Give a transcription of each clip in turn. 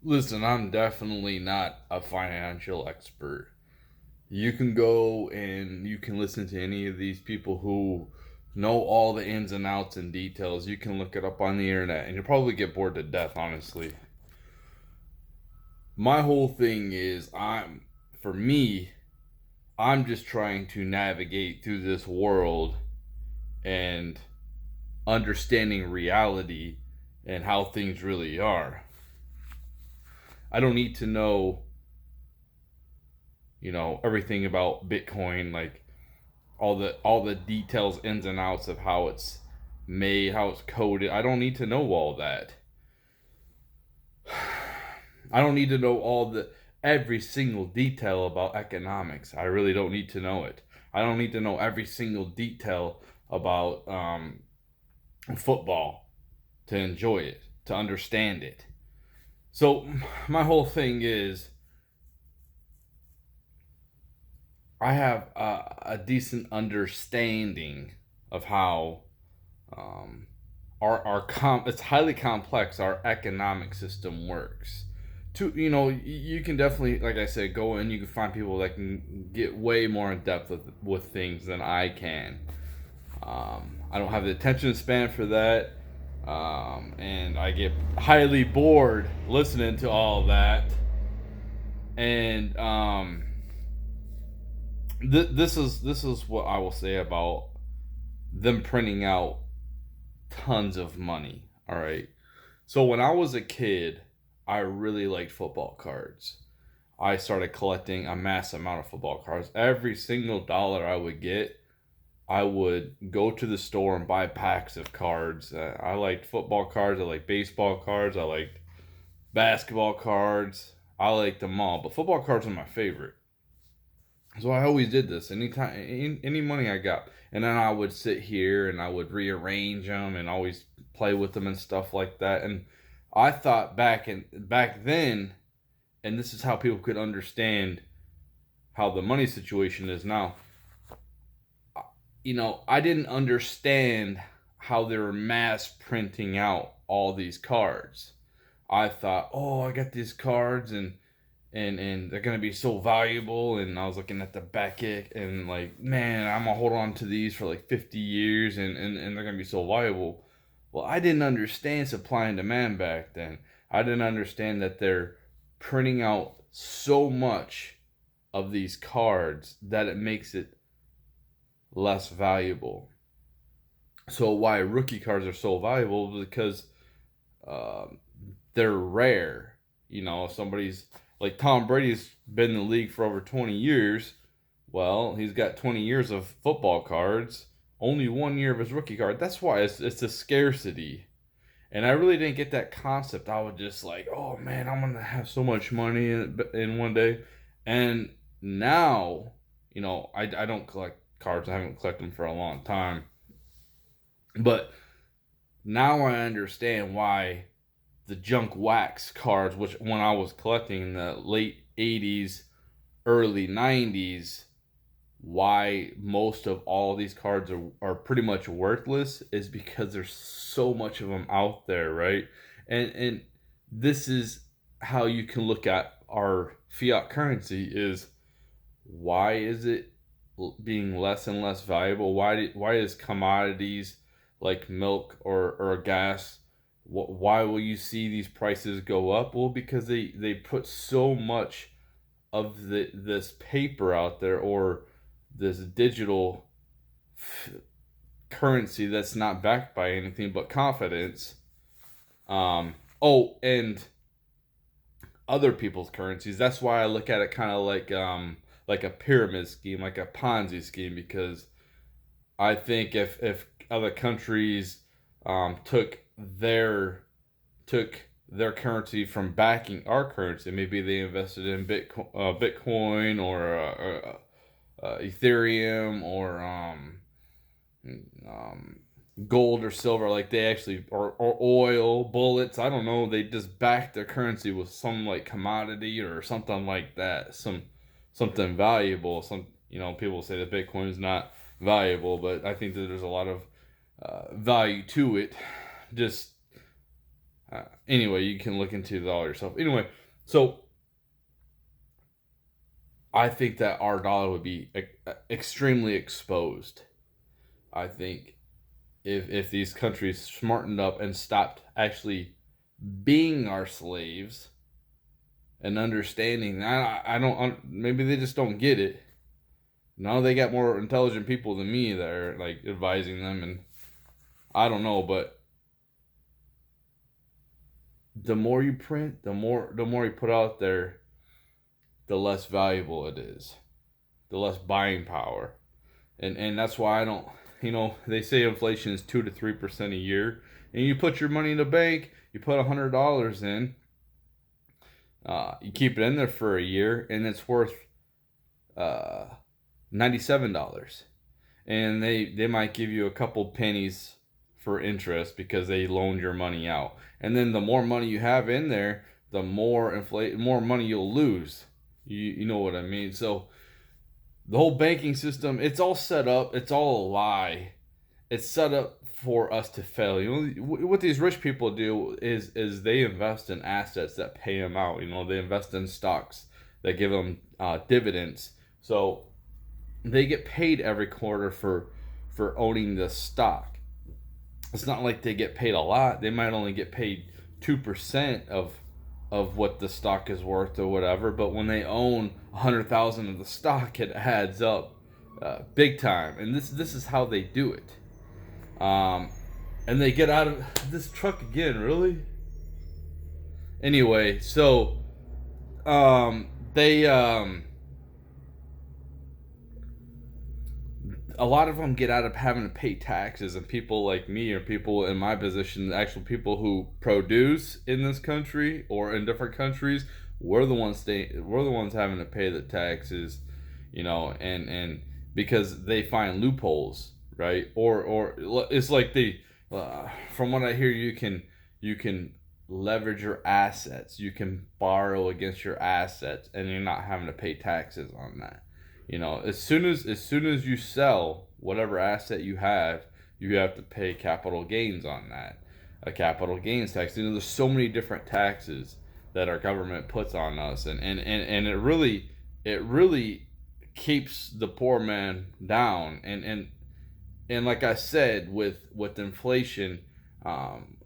Listen, I'm definitely not a financial expert. You can go and you can listen to any of these people who know all the ins and outs and details. You can look it up on the internet and you'll probably get bored to death, honestly. My whole thing is for me, I'm just trying to navigate through this world and understanding reality and how things really are. I don't need to know, everything about Bitcoin, like all the details, ins and outs of how it's made, how it's coded. I don't need to know all that. I don't need to know all the every single detail about economics. I really don't need to know it. I don't need to know every single detail about football to enjoy it, to understand it. So my whole thing is I have a decent understanding of how um, it's highly complex. Our economic system works. You can definitely, like I said, go and you can find people that can get way more in depth with things than I can. I don't have the attention span for that, and I get highly bored listening to all that. And this is what I will say about them printing out tons of money. All right. So when I was a kid, I really liked football cards. I started collecting a mass amount of football cards. Every single dollar I would get, I would go to the store and buy packs of cards. I liked football cards. I liked baseball cards. I liked basketball cards. I liked them all, but football cards were my favorite. So I always did this anytime, any money I got, and then I would sit here and I would rearrange them and always play with them and stuff like that. And I thought back then, and this is how people could understand how the money situation is now. I didn't understand how they were mass printing out all these cards. I thought, oh, I got these cards and they're gonna be so valuable. And I was looking at the Beckett and like, man, I'm gonna hold on to these for like 50 years and they're gonna be so valuable. Well, I didn't understand supply and demand back then. I didn't understand that they're printing out so much of these cards that it makes it less valuable. So why rookie cards are so valuable? Because um, they're rare. Somebody's like Tom Brady's been in the league for over 20 years. Well, he's got 20 years of football cards, only 1 year of his rookie card. That's why it's a scarcity. And I really didn't get that concept. I was just like, oh man, I'm going to have so much money in one day. And now, I don't collect cards. I haven't collected them for a long time. But now I understand why the junk wax cards, which when I was collecting in the late 80s, early 90s, why most of all these cards are pretty much worthless is because there's so much of them out there, right? And this is how you can look at our fiat currency is why is it being less and less valuable? Why is commodities like milk or gas, why will you see these prices go up? Well, because they put so much of this paper out there, or this digital f- currency that's not backed by anything but confidence. Oh, and other people's currencies. That's why I look at it kind of like a pyramid scheme, like a Ponzi scheme, because I think if other countries took their currency from backing our currency, maybe they invested in Bitcoin or Ethereum or um, gold or silver, like they actually or oil bullets. I don't know. They just back their currency with some like commodity or something like that. Something valuable. People say that Bitcoin is not valuable, but I think that there's a lot of value to it. Just Anyway, you can look into it all yourself. Anyway, so I think that our dollar would be extremely exposed. I think if these countries smartened up and stopped actually being our slaves and understanding. I don't. Maybe they just don't get it. Now they got more intelligent people than me that are like advising them, and I don't know. But the more you print, the more you put out there, the less valuable it is, the less buying power, and that's why I don't. They say inflation is 2 to 3% a year, and you put your money in the bank. You put $100 in. You keep it in there for a year, and it's worth uh, $97, and they might give you a couple pennies for interest because they loaned your money out. And then the more money you have in there, the more money you'll lose. You know what I mean? So the whole banking system, it's all set up. It's all a lie. It's set up for us to fail. What these rich people do is they invest in assets that pay them out. They invest in stocks that give them dividends. So they get paid every quarter for owning the stock. It's not like they get paid a lot. They might only get paid 2% of what the stock is worth or whatever. But when they own 100,000 of the stock, it adds up big time. And this is how they do it. And they get out of this truck again. Really? Anyway, so they a lot of them get out of having to pay taxes, and people like me or people in my position, actual people who produce in this country or in different countries, we're the ones having to pay the taxes, and because they find loopholes, right? Or it's like from what I hear, you can leverage your assets, you can borrow against your assets, and you're not having to pay taxes on that. As soon as you sell whatever asset you have to pay capital gains on that. A capital gains tax. There's so many different taxes that our government puts on us, and it really keeps the poor man down. And like I said, with inflation, um,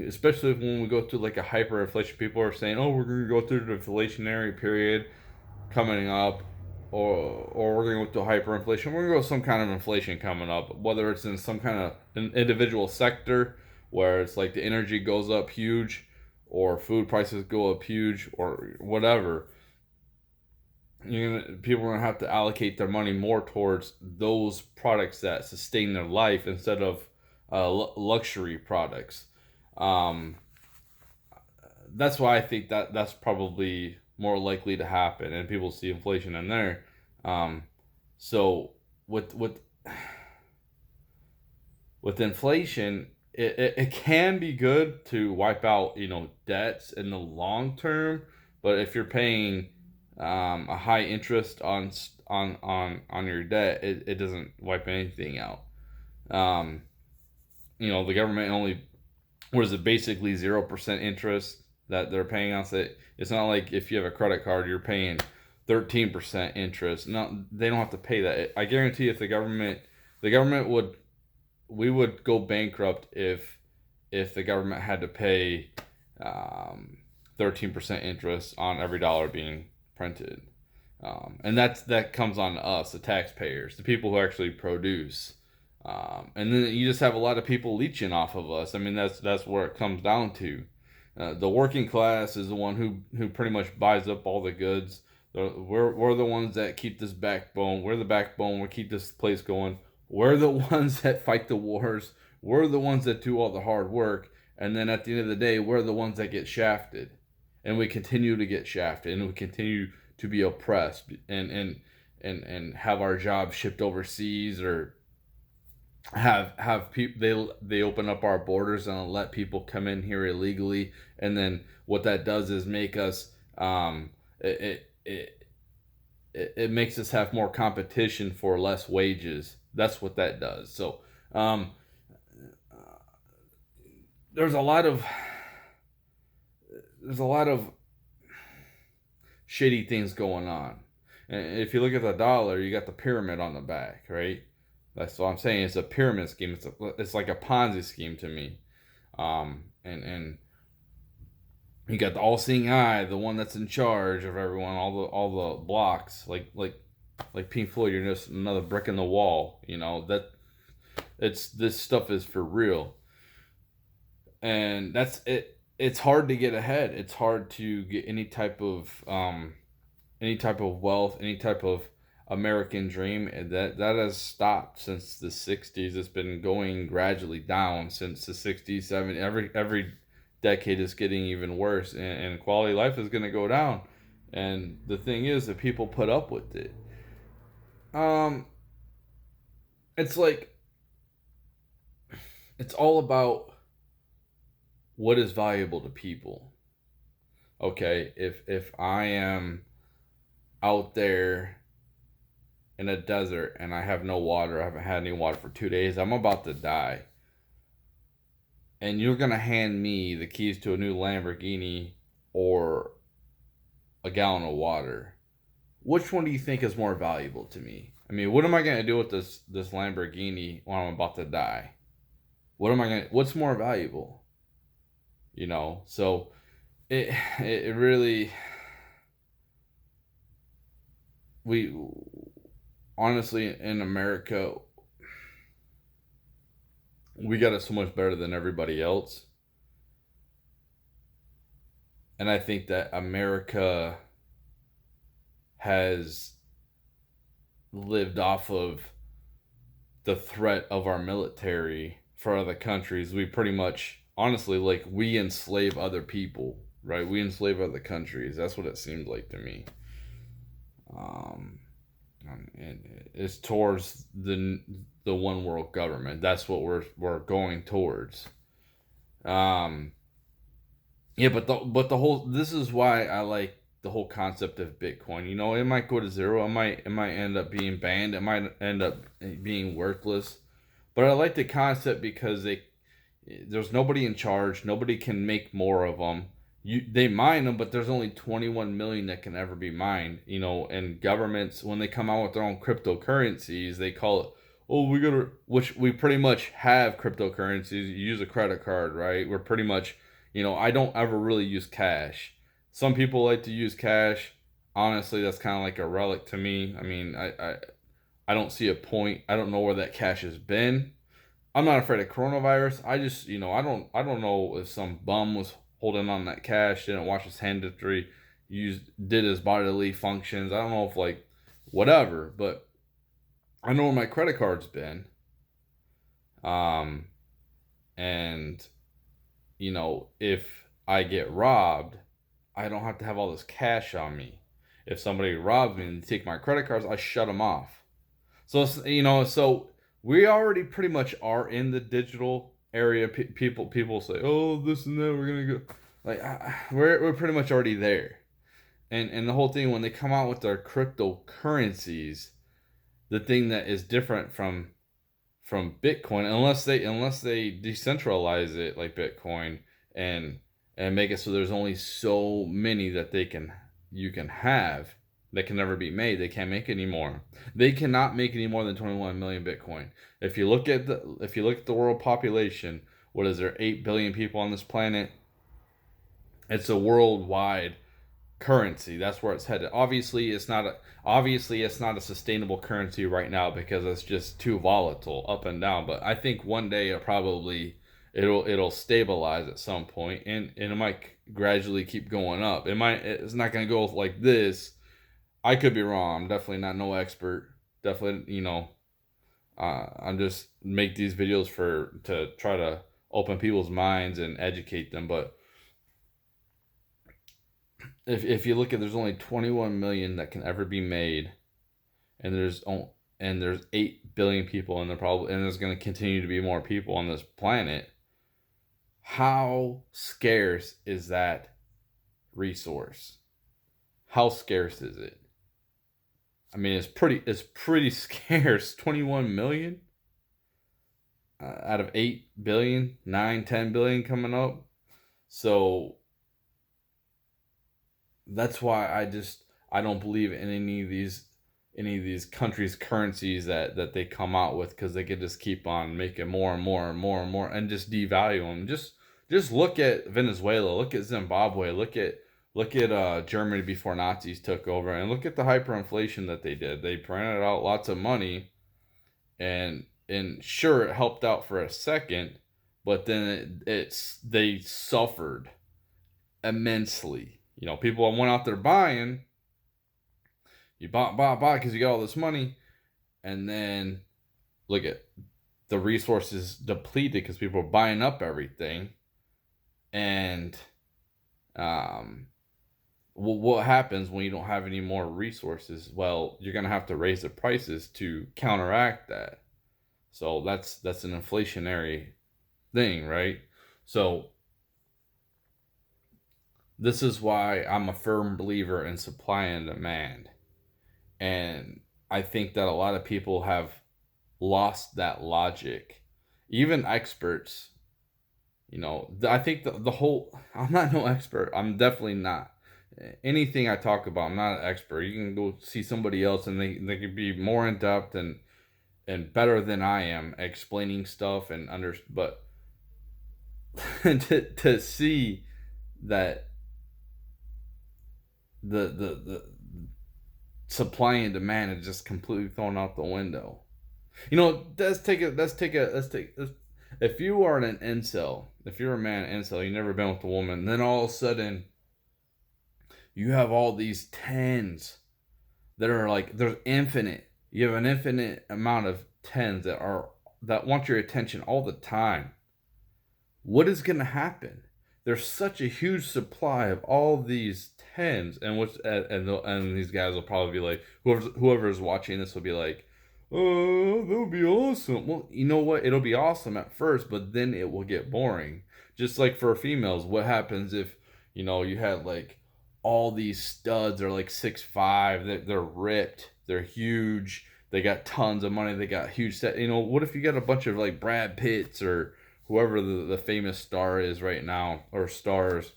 especially when we go through like a hyperinflation, people are saying, "Oh, we're going to go through the inflationary period coming up, or we're going to go to hyperinflation. We're going to go some kind of inflation coming up, whether it's in some kind of an individual sector where it's like the energy goes up huge, or food prices go up huge, or whatever. People are gonna have to allocate their money more towards those products that sustain their life instead of luxury products. Um, that's why I think that's probably more likely to happen, and people see inflation in there. Um, so with inflation, it can be good to wipe out debts in the long term, but if you're paying a high interest on your debt, it doesn't wipe anything out. Um, the government only, what is it, basically 0% interest that they're paying us. It's not like if you have a credit card, you're paying 13% interest. No, they don't have to pay that. I guarantee if the government we would go bankrupt if the government had to pay 13% interest on every dollar being printed. And that comes on us, the taxpayers, the people who actually produce. And then you just have a lot of people leeching off of us. I mean, that's where it comes down to. The working class is the one who pretty much buys up all the goods. We're the ones that keep this backbone. We're the backbone. We keep this place going. We're the ones that fight the wars. We're the ones that do all the hard work. And then at the end of the day, we're the ones that get shafted. And we continue to get shafted. And we continue to be oppressed. And have our jobs shipped overseas, or have people, they open up our borders and let people come in here illegally, and then what that does is make us it makes us have more competition for less wages. That's what that does. So there's a lot of there's a lot of shitty things going on. And if you look at the dollar, you got the pyramid on the back, right? That's what I'm saying. It's a pyramid scheme. It's like a Ponzi scheme to me. And you got the all-seeing eye, the one that's in charge of everyone, all the blocks, like Pink Floyd. You're just another brick in the wall. You know that it's this stuff is for real, and that's it. It's hard to get ahead. It's hard to get any type of wealth, any type of American dream, and that has stopped since the '60s. It's been going gradually down since the '60s, '70s. Every decade is getting even worse, and quality of life is going to go down. And the thing is that people put up with it. Um, it's like it's all about what is valuable to people. Okay, if I am out there in a desert and I have no water, I haven't had any water for 2 days, I'm about to die. And you're gonna hand me the keys to a new Lamborghini or a gallon of water. Which one do you think is more valuable to me? I mean, what am I gonna do with this Lamborghini when I'm about to die? What's more valuable? You know, so it really we honestly in America we got it so much better than everybody else. And I think that America has lived off of the threat of our military for other countries. We pretty much, honestly, like we enslave other people, right? We enslave other countries. That's what it seems like to me. Um, and it's towards the one world government. That's what we're going towards. Um, Yeah, but the whole this is why I like the whole concept of Bitcoin. You know, it might go to zero. It might end up being banned. It might end up being worthless. But I like the concept because there's nobody in charge. Nobody can make more of them. They mine them, but there's only 21 million that can ever be mined. You know, and governments when they come out with their own cryptocurrencies, they call it, oh, we gotta, which we pretty much have cryptocurrencies. You use a credit card, right? We're pretty much, I don't ever really use cash. Some people like to use cash. Honestly, that's kind of like a relic to me. I mean, I don't see a point. I don't know where that cash has been. I'm not afraid of coronavirus. I just, I don't know if some bum was holding on that cash, didn't wash his hand after he did his bodily functions. I don't know if like whatever, but I know where my credit card's been. Um, and if I get robbed, I don't have to have all this cash on me. If somebody robs me and take my credit cards, I shut them off. So so we already pretty much are in the digital area. People say, "Oh, this and that, we're gonna go." Like we're pretty much already there. And the whole thing when they come out with their cryptocurrencies, the thing that is different from Bitcoin, unless they decentralize it like Bitcoin and make it so there's only so many that you can have that can never be made. They can't make any more. They cannot make any more than 21 million Bitcoin. If you look at the world population, what is there, 8 billion people on this planet? It's a worldwide currency. That's where it's headed. Obviously it's not a sustainable currency right now because it's just too volatile up and down. But I think one day it'll stabilize at some point, and it might gradually keep going up. It's not gonna go like this. I could be wrong. I'm definitely not no expert. Definitely, I'm just make these videos to try to open people's minds and educate them. But if you look at, there's only 21 million that can ever be made, and there's 8 billion people, and there's going to continue to be more people on this planet. How scarce is that resource? How scarce is it? I mean, it's pretty scarce. 21 million. out of 8 billion, 9, 10 billion coming up. So that's why I don't believe in any of these countries' currencies that they come out with, because they could just keep on making more and more and more and more and just devalue them. Just look at Venezuela, look at Zimbabwe, look at Germany before Nazis took over, and look at the hyperinflation that they did. They printed out lots of money, and sure, it helped out for a second, but then they suffered immensely. You know, people went out there buying. You buy because you got all this money, and then look at the resources depleted because people are buying up everything. And um, what happens when you don't have any more resources? Well, you're gonna have to raise the prices to counteract that. So that's an inflationary thing, right? So this is why I'm a firm believer in supply and demand. And I think that a lot of people have lost that logic. Even experts, you know, I think the whole, I'm not no expert. I'm definitely not. Anything I talk about, I'm not an expert. You can go see somebody else and they could be more in depth and better than I am explaining stuff and but to see that the supply and demand is just completely thrown out the window. You know, if you are an incel, if you're a man incel, you've never been with a woman, then all of a sudden you have all these tens that are like, there's infinite. You have an infinite amount of tens that want your attention all the time. What is going to happen? There's such a huge supply of all these tens, and these guys will probably be like, whoever is watching this will be like, oh, that would be awesome. Well, you know what? It'll be awesome at first, but then it will get boring. Just like for females, what happens if, you know, you had like all these studs are like 6'5", they're ripped, they're huge, they got tons of money, they got huge set. You know, what if you got a bunch of like Brad Pitts or whoever the famous star is right now, or stars?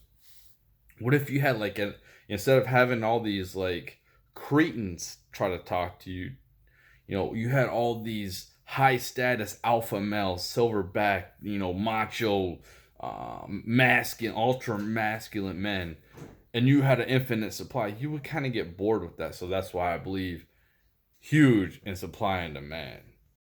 What if you had like instead of having all these like cretins try to talk to you, you know, you had all these high status alpha males, silverback, you know, macho, masculine, ultra masculine men, and you had an infinite supply, you would kind of get bored with that. So that's why I believe huge in supply and demand.